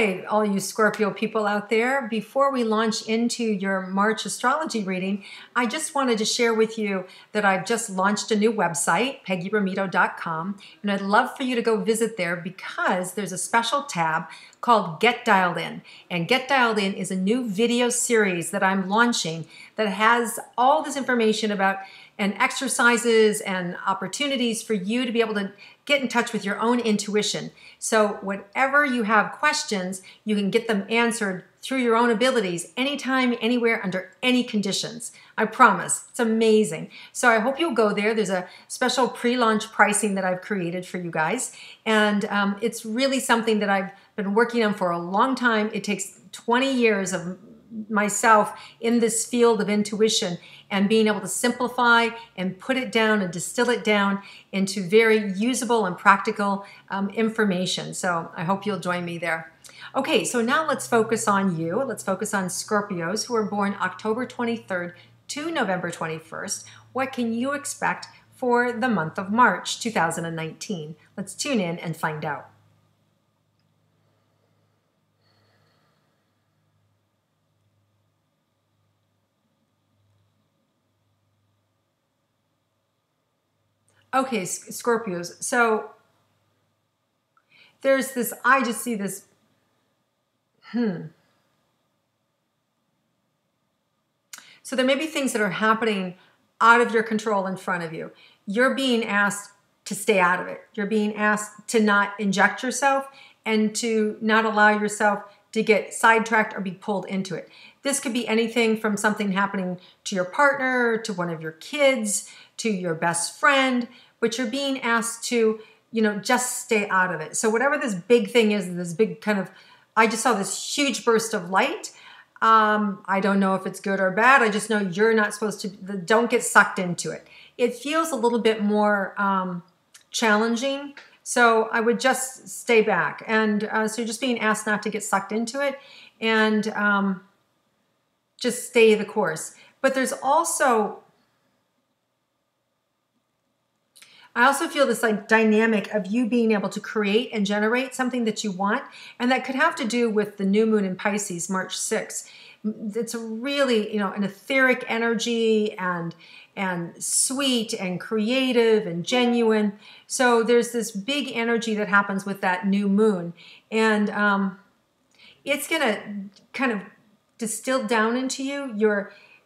right, all you Scorpio people out there, before we launch into your March astrology reading, I just wanted to share with you that I've just launched a new website, PeggyRometo.com, and I'd love for you to go visit there because there's a special tab called Get Dialed In. And Get Dialed In is a new video series that I'm launching that has all this information about and exercises and opportunities for you to be able to get in touch with your own intuition. So whatever you have questions, you can get them answered through your own abilities anytime, anywhere, under any conditions. I promise. It's amazing. So I hope you'll go there. There's a special pre-launch pricing that I've created for you guys. And it's really something that I've been working on for a long time. It takes 20 years of myself in this field of intuition and being able to simplify and put it down and distill it down into very usable and practical information. So I hope you'll join me there. Okay, so now let's focus on you. Let's focus on Scorpios who are born October 23rd to November 21st. What can you expect for the month of March 2019? Let's tune in and find out. Okay, Scorpios, so there's this, I just see this, So there may be things that are happening out of your control in front of you. You're being asked to stay out of it. You're being asked to not inject yourself and to not allow yourself to get sidetracked or be pulled into it. This could be anything from something happening to your partner, to one of your kids, to your best friend, but you're being asked to, just stay out of it. So whatever this big thing is, this big kind of, I just saw this huge burst of light. I don't know if it's good or bad. I just know you're not supposed to, don't get sucked into it. It feels a little bit more challenging. So I would just stay back. And so you're just being asked not to get sucked into it and just stay the course. But there's also, I also feel this like dynamic of you being able to create and generate something that you want. And that could have to do with the new moon in Pisces, March 6th. It's a really, an etheric energy and sweet and creative and genuine. So there's this big energy that happens with that new moon. And it's going to kind of distill down into you.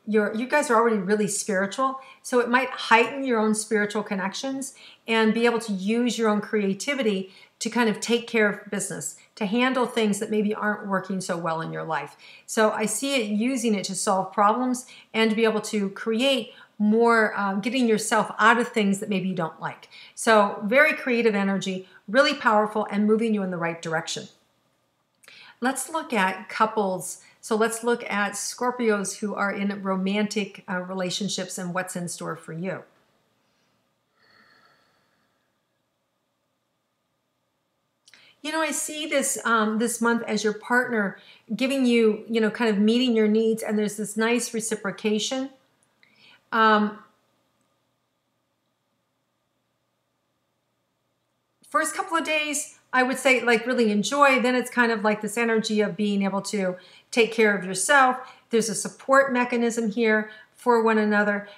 You guys are already really spiritual, so it might heighten your own spiritual connections and be able to use your own creativity to kind of take care of business, to handle things that maybe aren't working so well in your life. So I see it using it to solve problems and to be able to create more, getting yourself out of things that maybe you don't like. So very creative energy, really powerful, and moving you in the right direction. Let's look at couples. So let's look at Scorpios who are in romantic relationships and what's in store for you. I see this this month as your partner giving you, kind of meeting your needs, and there's this nice reciprocation. First couple of days, I would say like really enjoy. Then it's kind of like this energy of being able to take care of yourself. There's a support mechanism here for one another.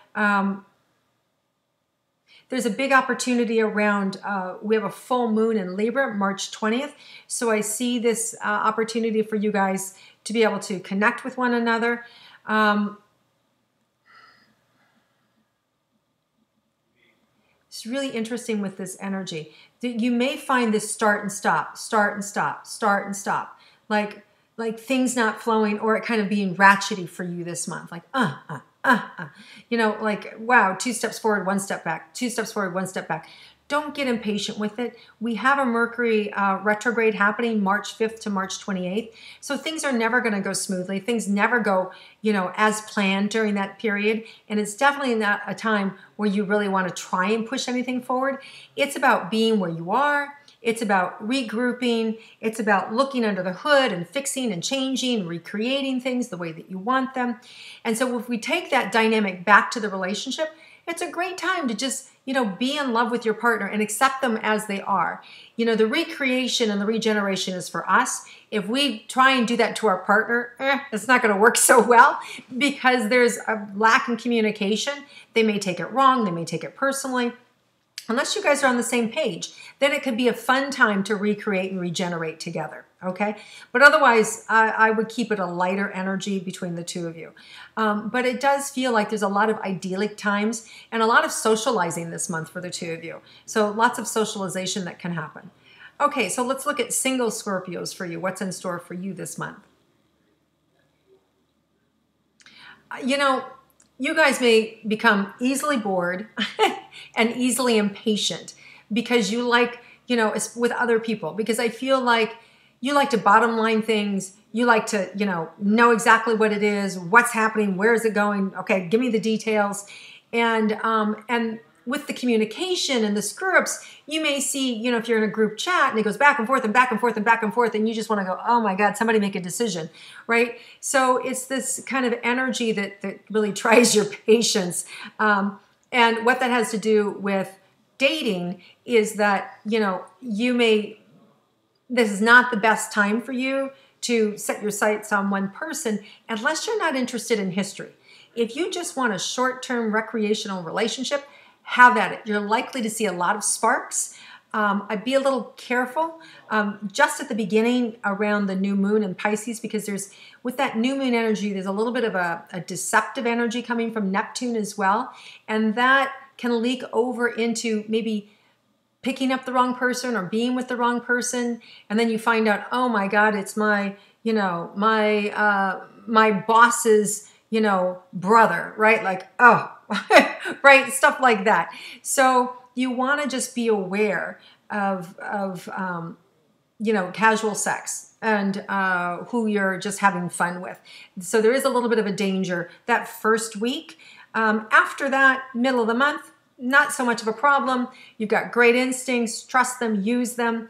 There's a big opportunity around, we have a full moon in Libra, March 20th. So I see this opportunity for you guys to be able to connect with one another. It's really interesting with this energy. You may find this start and stop, start and stop, start and stop. Like things not flowing, or it kind of being ratchety for you this month. Like, like, wow, 2 steps forward, 1 step back, 2 steps forward, 1 step back. Don't get impatient with it. We have a Mercury retrograde happening March 5th to March 28th. So things are never going to go smoothly. Things never go, as planned during that period. And it's definitely not a time where you really want to try and push anything forward. It's about being where you are. It's about regrouping. It's about looking under the hood and fixing and changing, recreating things the way that you want them. And so if we take that dynamic back to the relationship, it's a great time to just, be in love with your partner and accept them as they are. The recreation and the regeneration is for us. If we try and do that to our partner, it's not going to work so well because there's a lack in communication. They may take it wrong. They may take it personally. Unless you guys are on the same page, then it could be a fun time to recreate and regenerate together, okay? But otherwise, I would keep it a lighter energy between the two of you. But it does feel like there's a lot of idyllic times and a lot of socializing this month for the two of you. So lots of socialization that can happen. Okay, so let's look at single Scorpios for you. What's in store for you this month? You guys may become easily bored and easily impatient because you like, with other people, because I feel like you like to bottom line things. You like to, know exactly what it is, what's happening, where is it going? Okay, give me the details. And with the communication and the screw-ups, you may see, if you're in a group chat and it goes back and forth and back and forth and back and forth, and you just want to go, oh my God, somebody make a decision, right? So it's this kind of energy that really tries your patience. And what that has to do with dating is that, this is not the best time for you to set your sights on one person unless you're not interested in history. If you just want a short-term recreational relationship, have at it. You're likely to see a lot of sparks. I'd be a little careful just at the beginning around the new moon in Pisces, because with that new moon energy, there's a little bit of a deceptive energy coming from Neptune as well. And that can leak over into maybe picking up the wrong person or being with the wrong person. And then you find out, oh my God, it's my boss's, brother, right? Like, oh, right? Stuff like that. So you want to just be aware of casual sex and who you're just having fun with. So there is a little bit of a danger that first week. After that, middle of the month, not so much of a problem. You've got great instincts, trust them, use them.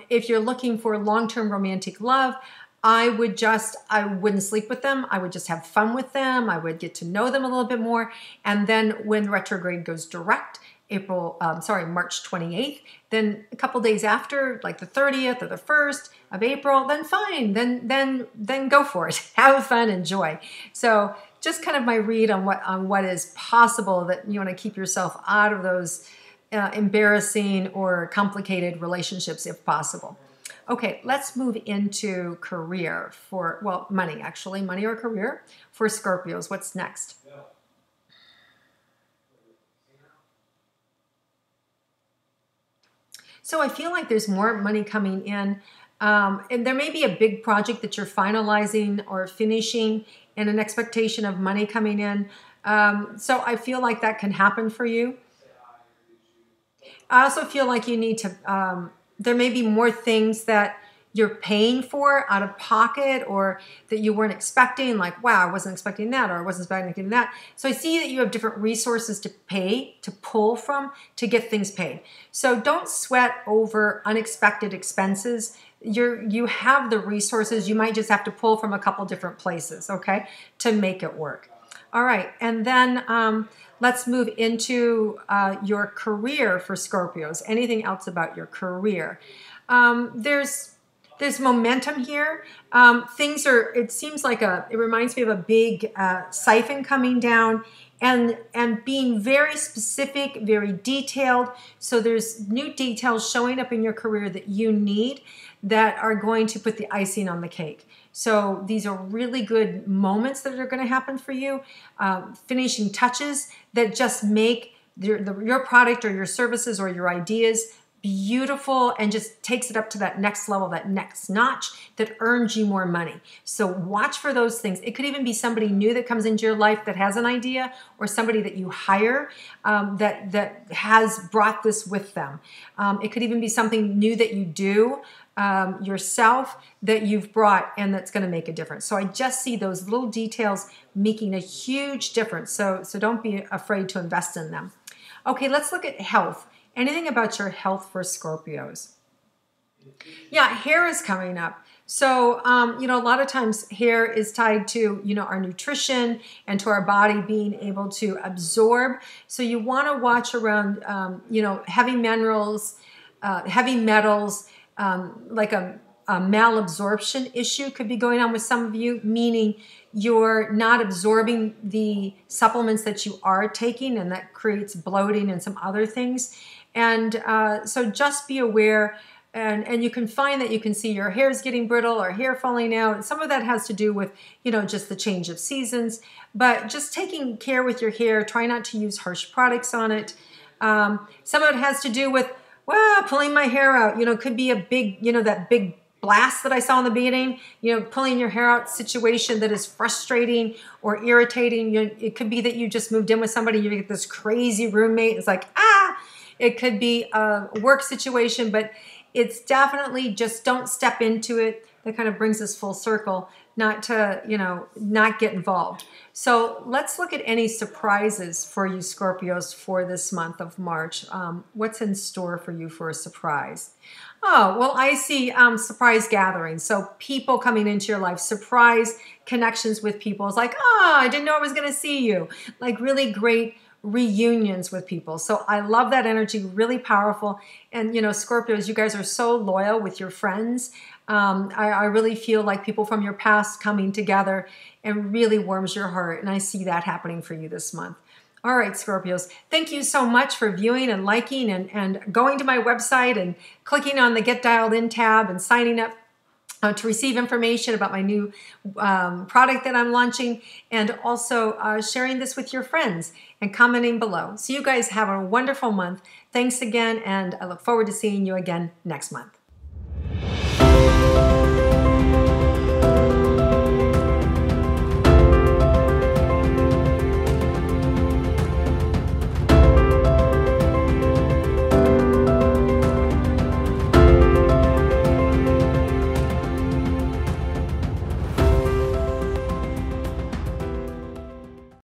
If you're looking for long-term romantic love, I wouldn't sleep with them. I would just have fun with them. I would get to know them a little bit more. And then when retrograde goes direct, March 28th, then a couple days after, like the 30th or the 1st of April, then fine, then go for it. Have fun, enjoy. So just kind of my read on what is possible, that you want to keep yourself out of those embarrassing or complicated relationships if possible. Okay, let's move into career money or career for Scorpios. What's next? So I feel like there's more money coming in. And there may be a big project that you're finalizing or finishing and an expectation of money coming in. So I feel like that can happen for you. I also feel like you need to, there may be more things that you're paying for out of pocket or that you weren't expecting, like, wow, I wasn't expecting that, or I wasn't expecting that. So I see that you have different resources to pull from to get things paid. So don't sweat over unexpected expenses. You have the resources. You might just have to pull from a couple different places, okay, to make it work. All right, and then let's move into your career for Scorpios. Anything else about your career? There's momentum here. It seems like it reminds me of a big siphon coming down and being very specific, very detailed. So there's new details showing up in your career that you need that are going to put the icing on the cake. So these are really good moments that are going to happen for you, finishing touches that just make your product or your services or your ideas beautiful and just takes it up to that next level, that next notch that earns you more money. So watch for those things. It could even be somebody new that comes into your life that has an idea, or somebody that you hire that has brought this with them. It could even be something new that you do yourself that you've brought and that's going to make a difference. So I just see those little details making a huge difference. So don't be afraid to invest in them. Okay, let's look at health. Anything about your health for Scorpios? Yeah, hair is coming up. So, a lot of times hair is tied to, our nutrition and to our body being able to absorb. So you want to watch around, heavy minerals, heavy metals, like a malabsorption issue could be going on with some of you, meaning you're not absorbing the supplements that you are taking, and that creates bloating and some other things. And so just be aware. And you can find that you can see your hair is getting brittle or hair falling out. And some of that has to do with, just the change of seasons. But just taking care with your hair, try not to use harsh products on it. Some of it has to do with, pulling my hair out. Could be a big, that big blast that I saw in the beginning, pulling your hair out situation that is frustrating or irritating. It could be that you just moved in with somebody, you get this crazy roommate. It's like, it could be a work situation, but it's definitely just don't step into it. That kind of brings us full circle, not to, not get involved. So let's look at any surprises for you Scorpios for this month of March. What's in store for you for a surprise? Oh, well, I see surprise gatherings. So people coming into your life, surprise connections with people. It's like, I didn't know I was going to see you. Like really great reunions with people. So I love that energy, really powerful. And, Scorpios, you guys are so loyal with your friends. I really feel like people from your past coming together and really warms your heart. And I see that happening for you this month. All right, Scorpios, thank you so much for viewing and liking and going to my website and clicking on the Get Dialed In tab and signing up to receive information about my new product that I'm launching, and also sharing this with your friends and commenting below. So you guys have a wonderful month. Thanks again, and I look forward to seeing you again next month.